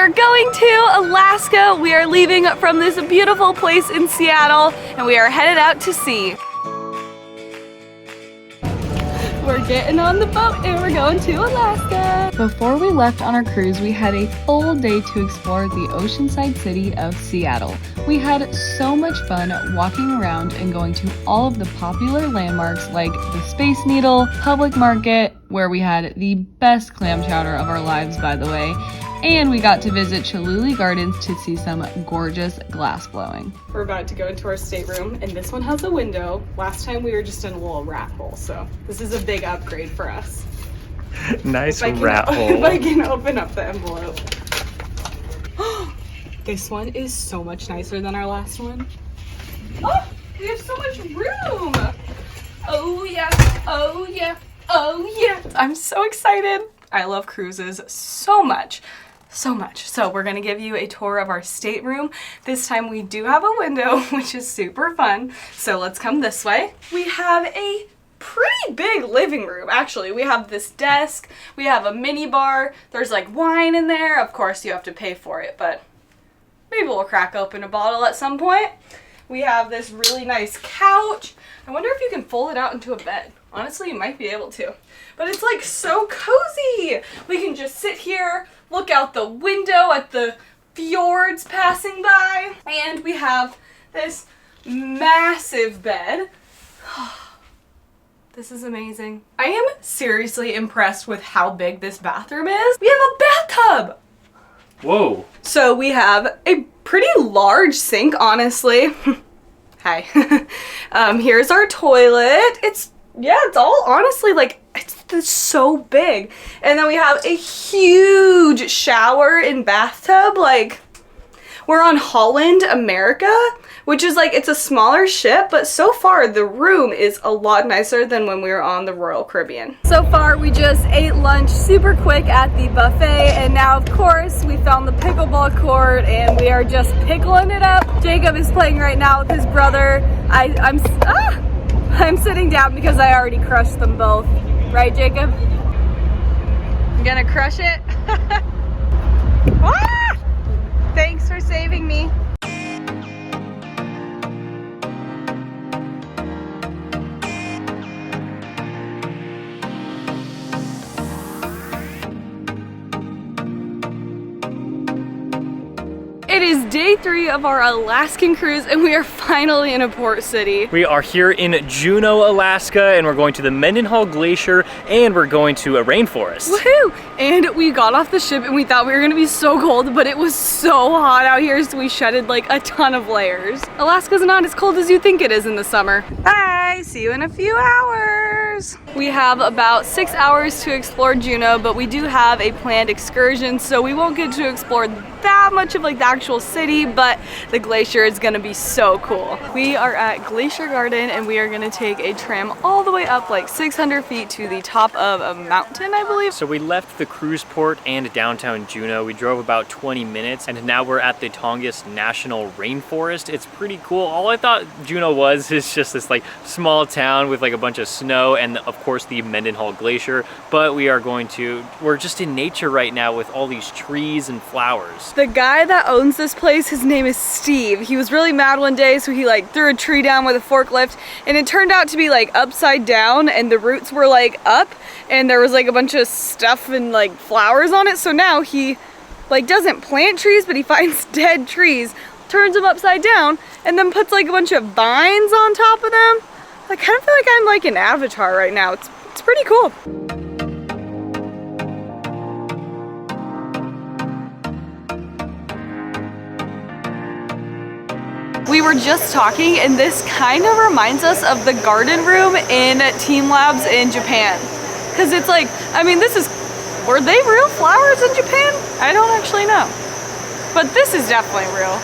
are going to Alaska. We are leaving from this beautiful place in Seattle and we are headed out to sea. We're getting on the boat and we're going to Alaska. Before we left on our cruise, we had a full day to explore the oceanside city of Seattle. We had so much fun walking around and going to all of the popular landmarks like the Space Needle, Public Market, where we had the best clam chowder of our lives, by the way, and we got to visit Cholula Gardens to see some gorgeous glass blowing. We're about to go into our stateroom, and this one has a window. Last time we were just in a little rat hole, so this is a big upgrade for us. Nice rat hole. If I can open up the envelope. This one is so much nicer than our last one. Oh, we have so much room. Oh yeah, oh yeah, oh yeah. I'm so excited. I love cruises so much. So much. So we're gonna give you a tour of our stateroom. This time we do have a window, which is super fun. So let's come this way. We have a pretty big living room, actually. We have this desk, we have a mini bar, there's like wine in there. Of course you have to pay for it, but maybe we'll crack open a bottle at some point. We have this really nice couch. I wonder if you can fold it out into a bed. Honestly, you might be able to. But it's like so cozy. We can just sit here, look out the window at the fjords passing by. And we have this massive bed. This is amazing. I am seriously impressed with how big this bathroom is. We have a bathtub. Whoa. So we have a pretty large sink, honestly. Hi. Here's our toilet. It's all honestly like, it's so big. And then we have a huge shower and bathtub. Like, we're on Holland America, which is like, it's a smaller ship, but so far the room is a lot nicer than when we were on the Royal Caribbean. So far we just ate lunch super quick at the buffet, and now of course we found the pickleball court and we are just pickling it up. Jacob is playing right now with his brother. I'm sitting down because I already crushed them both. Right, Jacob? I'm gonna crush it. Ah! Thanks for saving me. It is day 3 of our Alaskan cruise and we are finally in a port city. We are here in Juneau, Alaska, and we're going to the Mendenhall Glacier and we're going to a rainforest. Woohoo! And we got off the ship and we thought we were gonna be so cold, but it was so hot out here, so we shedded like a ton of layers. Alaska's not as cold as you think it is in the summer. Bye! See you in a few hours! We have about 6 hours to explore Juneau, but we do have a planned excursion, so we won't get to explore that much of like the actual city, but the glacier is gonna be so cool. We are at Glacier Garden and we are gonna take a tram all the way up like 600 feet to the top of a mountain, I believe. So we left the cruise port and downtown Juneau. We drove about 20 minutes and now we're at the Tongass National Rainforest. It's pretty cool. All I thought Juneau was is just this like small town with like a bunch of snow and of course the Mendenhall Glacier, but we're just in nature right now with all these trees and flowers. The guy that owns this place, his name is Steve. He was really mad one day, so he like threw a tree down with a forklift, and it turned out to be like upside down, and the roots were like up, and there was like a bunch of stuff and like flowers on it. So now he like doesn't plant trees, but he finds dead trees, turns them upside down, and then puts like a bunch of vines on top of them. I kind of feel like I'm like an avatar right now. It's pretty cool. We were just talking and this kind of reminds us of the garden room in Team Labs in Japan. Cause it's like, I mean, were they real flowers in Japan? I don't actually know. But this is definitely real.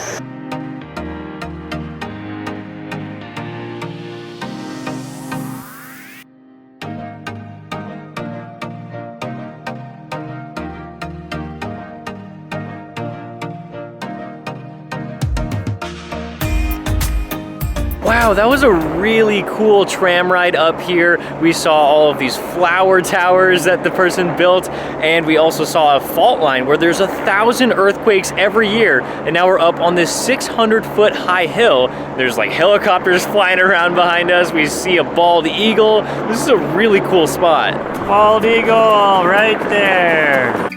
Wow, that was a really cool tram ride up here. We saw all of these flower towers that the person built, and we also saw a fault line where there's 1,000 earthquakes every year, and now we're up on this 600-foot high hill. There's like helicopters flying around behind us. We see a bald eagle. This is a really cool spot. Bald eagle right there.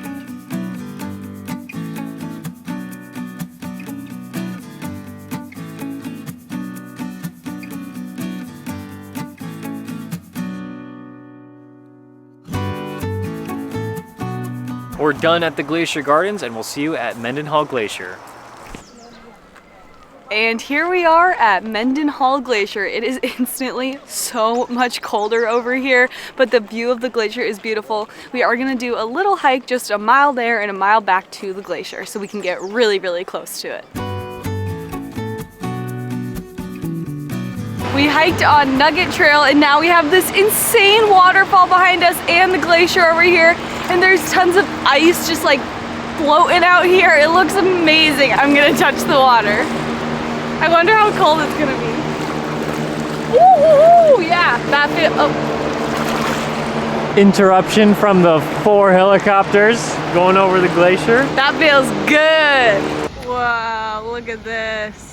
We're done at the Glacier Gardens, and we'll see you at Mendenhall Glacier. And here we are at Mendenhall Glacier. It is instantly so much colder over here, but the view of the glacier is beautiful. We are gonna do a little hike, just a mile there and a mile back to the glacier, so we can get really, really close to it. We hiked on Nugget Trail, and now we have this insane waterfall behind us and the glacier over here, and there's tons of ice just like floating out here. It looks amazing. I'm gonna touch the water. I wonder how cold it's gonna be. Ooh, yeah, that fit. Oh. Interruption from the 4 helicopters going over the glacier. That feels good. Wow, look at this.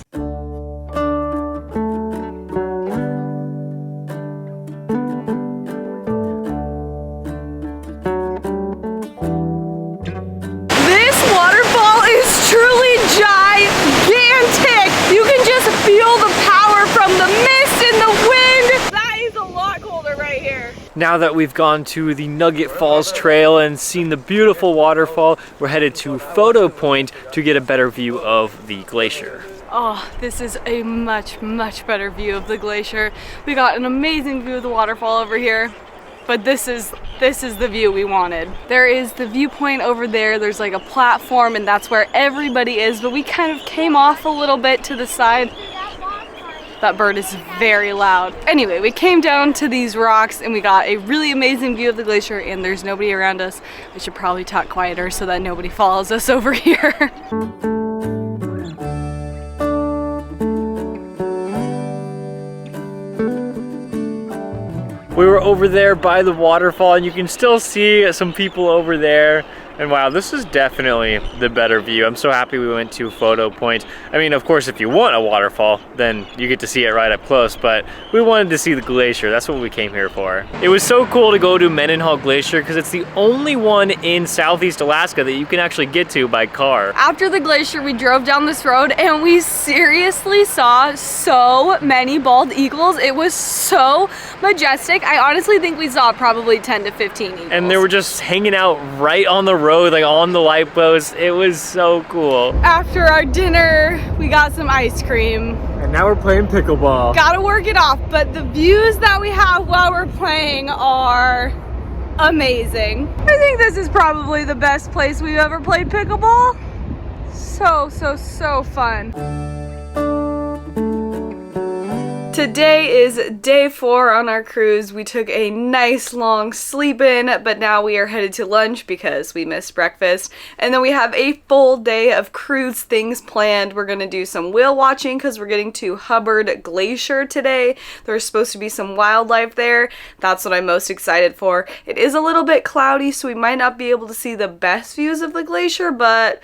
Truly gigantic. You can just feel the power from the mist and the wind. That is a lot colder right here. Now that we've gone to the Nugget Falls Trail and seen the beautiful waterfall, we're headed to Photo Point to get a better view of the glacier. Oh, this is a much, much better view of the glacier. We got an amazing view of the waterfall over here. But this is the view we wanted. There is the viewpoint over there. There's like a platform, and that's where everybody is, but we kind of came off a little bit to the side. That bird is very loud. Anyway, we came down to these rocks and we got a really amazing view of the glacier, and there's nobody around us. I should probably talk quieter so that nobody follows us over here. We were over there by the waterfall, and you can still see some people over there. And wow, this is definitely the better view. I'm so happy we went to Photo Point. I mean, of course, if you want a waterfall, then you get to see it right up close, but we wanted to see the glacier. That's what we came here for. It was so cool to go to Mendenhall Glacier because it's the only one in Southeast Alaska that you can actually get to by car. After the glacier, we drove down this road and we seriously saw so many bald eagles. It was so majestic. I honestly think we saw probably 10 to 15 eagles. And they were just hanging out right on the road, like on the light post. It was so cool. After our dinner, we got some ice cream. And now we're playing pickleball. Gotta work it off, but the views that we have while we're playing are amazing. I think this is probably the best place we've ever played pickleball. So fun. Today is day 4 on our cruise. We took a nice long sleep in, but now we are headed to lunch because we missed breakfast. And then we have a full day of cruise things planned. We're gonna do some whale watching because we're getting to Hubbard Glacier today. There's supposed to be some wildlife there. That's what I'm most excited for. It is a little bit cloudy, so we might not be able to see the best views of the glacier, but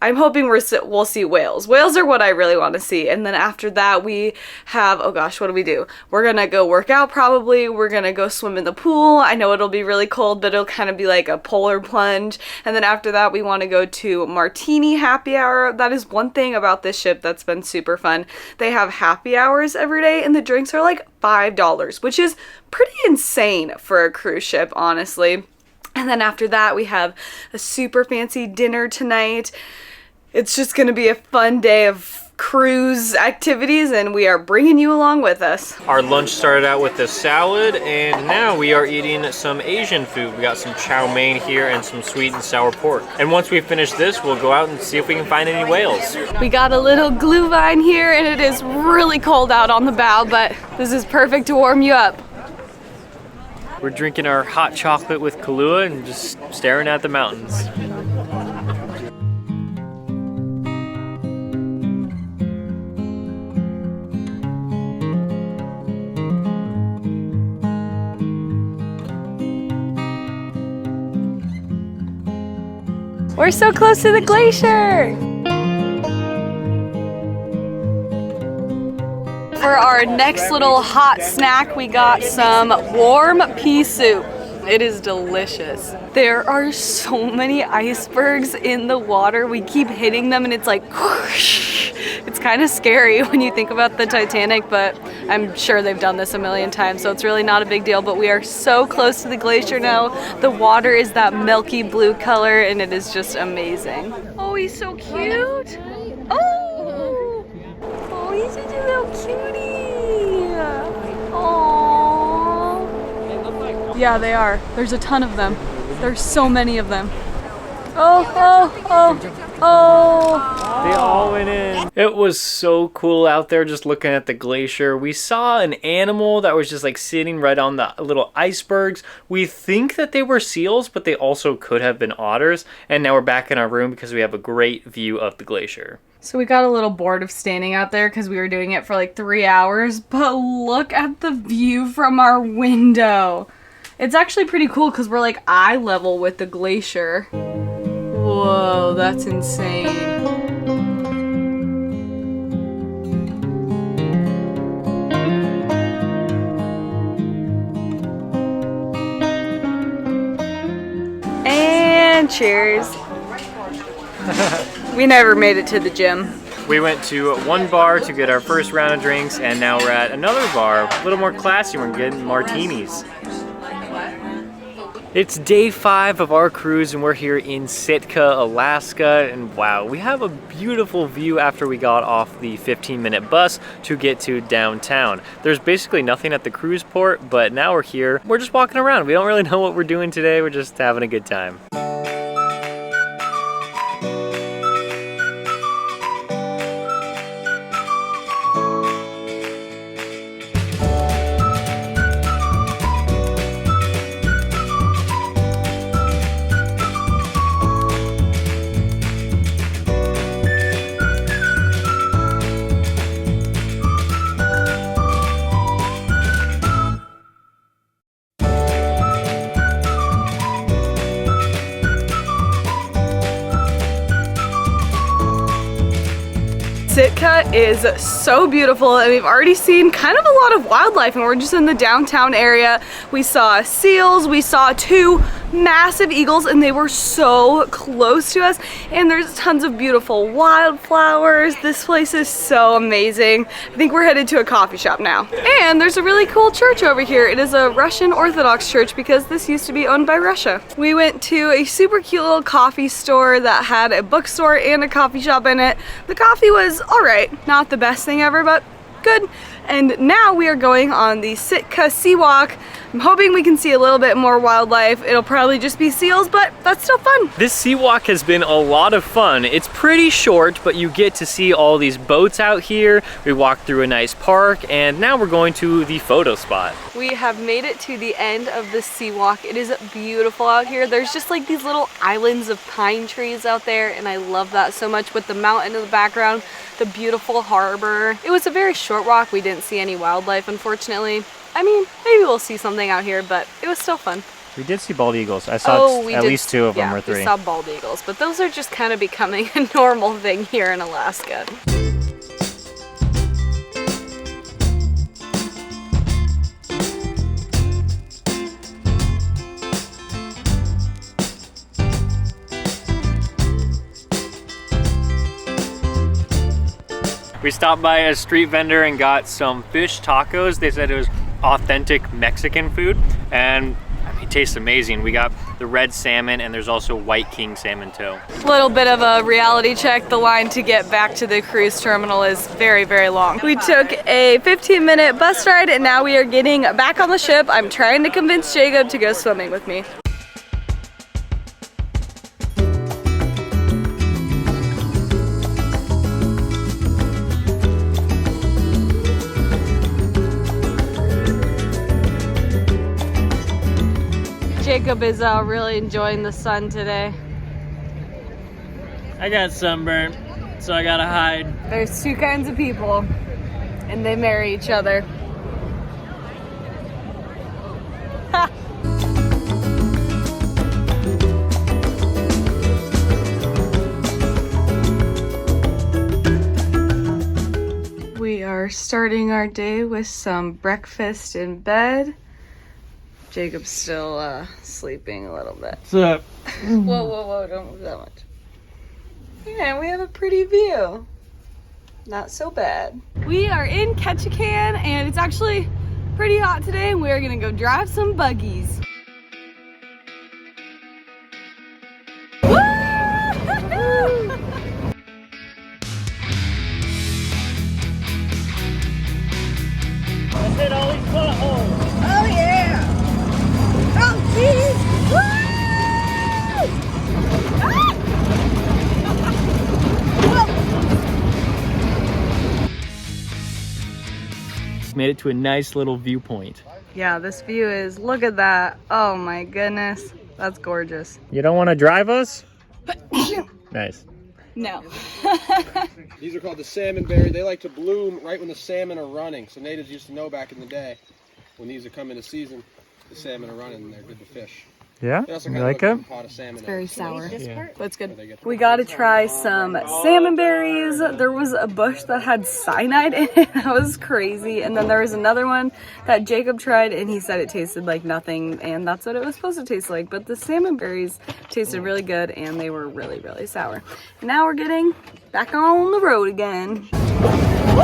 I'm hoping we'll see whales. Whales are what I really want to see. And then after that we have, oh gosh, what do we do? We're gonna go work out probably. We're gonna go swim in the pool. I know it'll be really cold, but it'll kind of be like a polar plunge. And then after that we want to go to Martini Happy Hour. That is one thing about this ship that's been super fun. They have happy hours every day and the drinks are like $5, which is pretty insane for a cruise ship, honestly. And then after that we have a super fancy dinner tonight. It's just gonna be a fun day of cruise activities, and we are bringing you along with us. Our lunch started out with a salad, and now we are eating some Asian food. We got some chow mein here and some sweet and sour pork. And once we finish this, we'll go out and see if we can find any whales. We got a little glue vine here, and it is really cold out on the bow, but this is perfect to warm you up. We're drinking our hot chocolate with Kahlua and just staring at the mountains. We're so close to the glacier! For our next little hot snack, we got some warm pea soup. It is delicious. There are so many icebergs in the water. We keep hitting them and it's like whoosh. It's kind of scary when you think about the Titanic, but I'm sure they've done this a million times, so it's really not a big deal. But we are so close to the glacier now. The water is that milky blue color and it is just amazing. Oh, he's so cute. Oh, oh, he's such a little cutie. Oh. Yeah, they are. There's a ton of them. There's so many of them. Oh, oh, oh, oh. They all went in. It was so cool out there just looking at the glacier. We saw an animal that was just like sitting right on the little icebergs. We think that they were seals, but they also could have been otters. And now we're back in our room because we have a great view of the glacier. So we got a little bored of standing out there because we were doing it for like 3 hours, but look at the view from our window. It's actually pretty cool because we're like eye level with the glacier. Whoa, that's insane. And cheers. We never made it to the gym. We went to one bar to get our first round of drinks, and now we're at another bar, a little more classy. We're getting martinis. It's day 5 of our cruise and we're here in Sitka, Alaska, and wow, we have a beautiful view after we got off the 15-minute bus to get to downtown. There's basically nothing at the cruise port, but now we're here. We're just walking around. We don't really know what we're doing today. We're just having a good time. Sitka is so beautiful and we've already seen kind of a lot of wildlife, and we're just in the downtown area. We saw seals, we saw 2 massive eagles and they were so close to us, and there's tons of beautiful wildflowers. This place is so amazing. I think we're headed to a coffee shop now. And there's a really cool church over here. It is a Russian Orthodox church because this used to be owned by Russia. We went to a super cute little coffee store that had a bookstore and a coffee shop in it. The coffee was alright, not the best thing ever, but good. And now we are going on the Sitka Sea Walk. I'm hoping we can see a little bit more wildlife. It'll probably just be seals, but that's still fun. This sea walk has been a lot of fun. It's pretty short, but you get to see all these boats out here. We walked through a nice park, and now we're going to the photo spot. We have made it to the end of the sea walk. It is beautiful out here. There's just like these little islands of pine trees out there, and I love that so much with the mountain in the background, the beautiful harbor. It was a very short walk. We didn't see any wildlife, unfortunately. I mean, maybe we'll see something out here, but it was still fun. We did see bald eagles. I saw at least 2 of them or 3. Yeah, we saw bald eagles, but those are just kind of becoming a normal thing here in Alaska. We stopped by a street vendor and got some fish tacos. They said it was authentic Mexican food, and I mean, it tastes amazing. We got the red salmon, and there's also white king salmon too. Little bit of a reality check. The line to get back to the cruise terminal is very, very long. We took a 15-minute bus ride and now we are getting back on the ship. I'm trying to convince Jacob to go swimming with me. Jacob is really enjoying the sun today. I got sunburnt, so I gotta hide. There's 2 kinds of people, and they marry each other. Ha! starting our day with some breakfast in bed. Jacob's still sleeping a little bit. What's up? Whoa, don't move that much. Yeah, we have a pretty view. Not so bad. We are in Ketchikan and it's actually pretty hot today and we're gonna go drive some buggies. Let's hit all these potholes. Oh yeah! Oh jeez! Made it to a nice little viewpoint. Yeah, this view is, look at that. Oh my goodness. That's gorgeous. You don't want to drive us? Nice. No. These are called the salmon berry. They like to bloom right when the salmon are running. So natives used to know back in the day when these are coming to season, the salmon are running and they're good to fish. Yeah? They also You kind like of it? pot of salmon. It's very sour. Yeah. But it's good. We gotta try some salmon berries. There was a bush that had cyanide in it. That was crazy. And then there was another one that Jacob tried and he said it tasted like nothing. And that's what it was supposed to taste like. But the salmon berries tasted really good and they were really, really sour. And now we're getting back on the road again. Woo!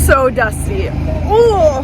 So dusty. Ooh.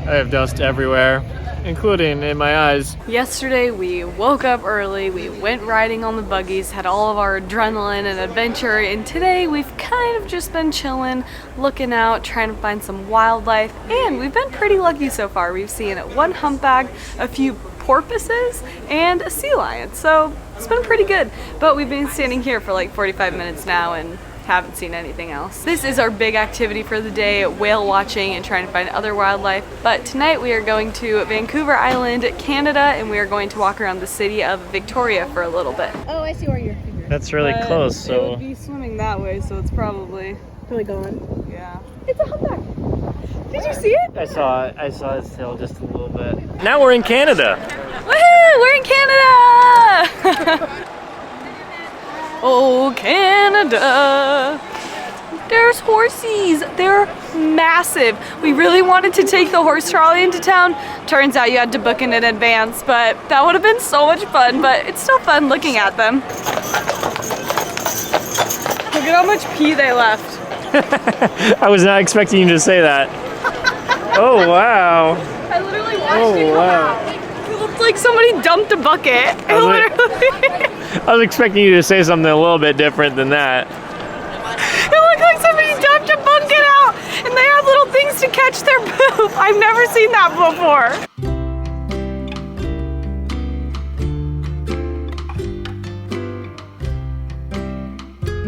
I have dust everywhere, including in my eyes. Yesterday we woke up early, we went riding on the buggies, had all of our adrenaline and adventure, and today we've kind of just been chilling, looking out, trying to find some wildlife, and we've been pretty lucky so far. We've seen one humpback, a few porpoises, and a sea lion, so it's been pretty good. But we've been standing here for like 45 minutes now and haven't seen anything else. This is our big activity for the day, whale watching and trying to find other wildlife. But tonight we are going to Vancouver Island, Canada, and we are going to walk around the city of Victoria for a little bit. Oh, I see where your finger That's really close, It so would be swimming that way, so it's probably, really gone. yeah. It's a humpback. Did you see it? I saw his tail just a little bit. Now we're in Canada. Woohoo! We're in Canada! Oh, Canada! There's horsies! They're massive. We really wanted to take the horse trolley into town. Turns out you had to book in advance, but that would have been so much fun, but it's still fun looking at them. Look at how much pee they left. I was not expecting you to say that. Oh, wow. I literally watched it come out. It looked like somebody dumped a bucket. I was expecting you to say something a little bit different than that. It looked like somebody dumped a bucket out and they have little things to catch their poop. I've never seen that before.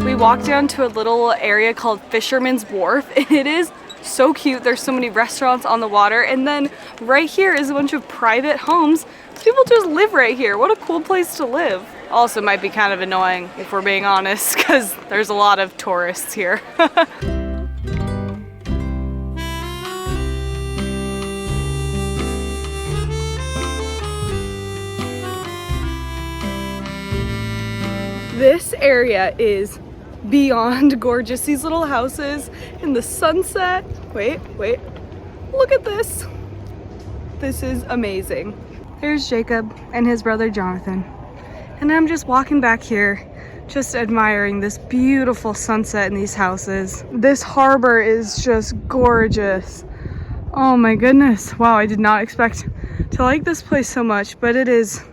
We walked down to a little area called Fisherman's Wharf and it is so cute. There's so many restaurants on the water and then right here is a bunch of private homes. People just live right here. What a cool place to live. Also might be kind of annoying if we're being honest because there's a lot of tourists here. This area is beyond gorgeous. These little houses in the sunset. Wait, look at this. This is amazing. There's Jacob and his brother Jonathan. And I'm just walking back here, just admiring this beautiful sunset in these houses. This harbor is just gorgeous. Oh my goodness. Wow, I did not expect to like this place so much, but it is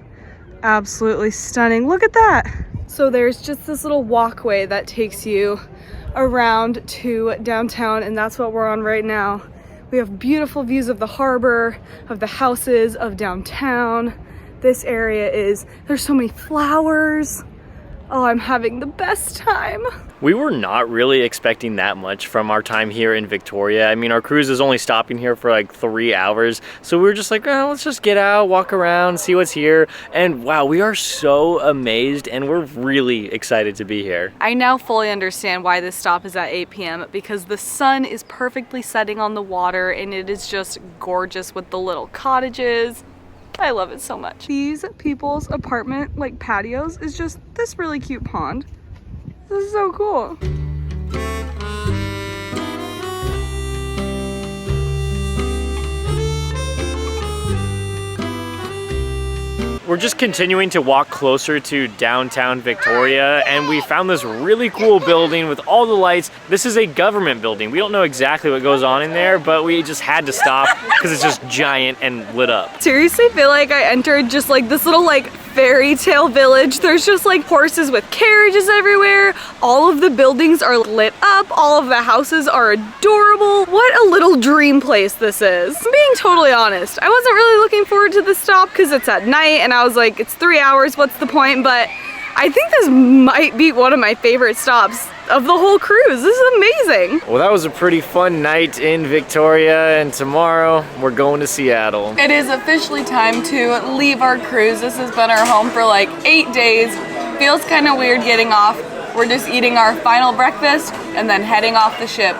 absolutely stunning. Look at that. So there's just this little walkway that takes you around to downtown, and that's what we're on right now. We have beautiful views of the harbor, of the houses, of downtown. This area is, there's so many flowers. Oh, I'm having the best time. We were not really expecting that much from our time here in Victoria. I mean, our cruise is only stopping here for like 3 hours. So we were just like, oh, let's just get out, walk around, see what's here. And wow, we are so amazed and we're really excited to be here. I now fully understand why this stop is at 8 p.m. because the sun is perfectly setting on the water and it is just gorgeous with the little cottages. I love it so much. These people's apartment like patios is just this really cute pond. This is so cool. We're just continuing to walk closer to downtown Victoria, and we found this really cool building with all the lights. This is a government building. We don't know exactly what goes on in there, but we just had to stop because it's just giant and lit up. Seriously, feel like I entered just like this little like fairy tale village. There's just like horses with carriages everywhere. All of the buildings are lit up. All of the houses are adorable. What a little dream place this is. I'm being totally honest. I wasn't really looking forward to this stop because it's at night and I was like, it's 3 hours, what's the point? But I think this might be one of my favorite stops of the whole cruise. This is amazing. Well, that was a pretty fun night in Victoria, and tomorrow we're going to Seattle. It is officially time to leave our cruise. This has been our home for like 8 days. Feels kind of weird getting off. We're just eating our final breakfast and then heading off the ship.